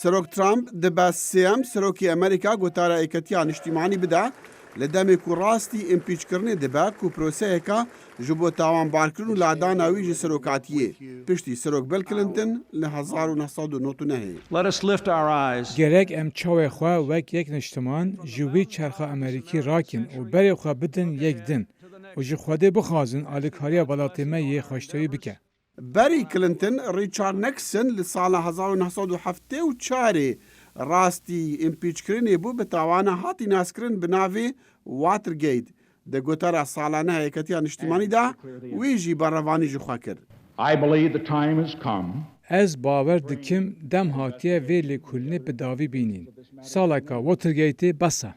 سەرۆک ترامپ دەبە سێەم سەرۆکی ئەمریکا گوتارە ئەیکەتیان نیشتیمانی بدا لە دەمێک و ڕاستی ئیمپیچکردنێ دەبە و پرۆسەیەکە ji بۆ تاوانبارکردن و لاداناوی ji سەرۆکاتیە پشتی سەرۆک بیل کلنتن لە 1999 گەرەک ئەم چاوێ خوا وەک یەک نیشتمان ji wî çerxa Amerîkî rakin û berê xwe bidin yek din û ji Xwedê bixwazin alîkariya welatê me yê xweştewî bike. بەری کلنتن ریچارد نەکسن لە ساڵە 1974 ڕاستی ئیمپیچکردنێ بوو بە تاوانە هاتی ناسکردن بناوێ واترگەیت دەگوتارە ساڵانە هەیەکەتیان نیشتیمانیدا وێژی بەڕەوانی ژخوا کرد. Ez bawer dikim dem hatiye vê lêkolînê bi davî bînin. Saleka Watergateê besa.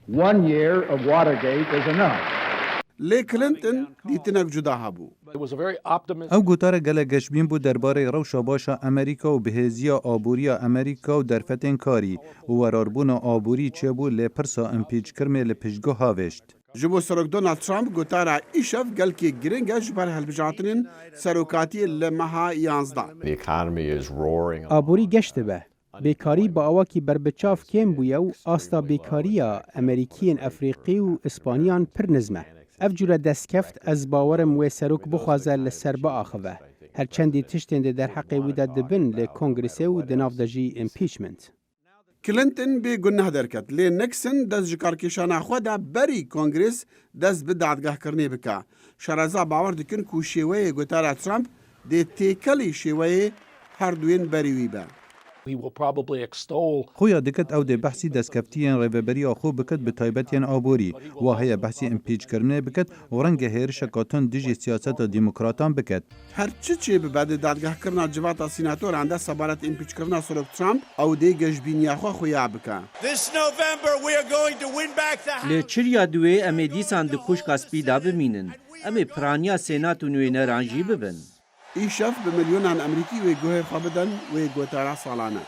لێ کلنتن دیتنەک جودا هەبوو. ئەو گوتارە gelek geşbîn bû derbarê rewşa başa Amerîka û bihêziya aboriya Amerîka û derfetên karî û werarbûna aborî çêbû lê pirsa impîçkirinê li piştgoha veşt. Ji bo Serok Donald Trump gotara îşev gelkê giring e ji ber helbijartinên serokatiyê li meha 11. Aborî geş dibe. Bêkarî bi awakî berbiçav kêm bûye û asta bêkariya Amerîkiyên Efrîqî û İspaniyan pir nizm e. Ev cure destkeft ez bawerim wê serok bixwaze li ser biaxive. Herçendî tiştên de derheqê wî de dibin li Kongresê û di nav de jî impeachment. Clinton bê guneh derket lê Nixon dest ji karkêşana xwe de berî Kongres dest bi dadgehkirinê bike. Şereza bawer dikin ku şêweyê gotara Trump dê têkelî şêweyê her duyên berî wî be. Xuya dikit ew dê behsî destkeftiyên rêveberiya xwe bikit bi taybetiyên aborî. Wa heye behsî impîçkirinê bikit û rengê hêrişeka tund dijî siyaseta demokratan bikit. Her çi çê bibe di dadgehkirina civata sînatoran de sebaret impîçkirina Serok Trump ew dê gejbîniya xwe xuya bike. Li çirya duê em ê dîsan di kuşka spî da bimînin. Em ê piraniya Senat û nûêneran jî bibin. îşev bi milyonan Emerîkî wê guhê xwe bidin wê gotara salane.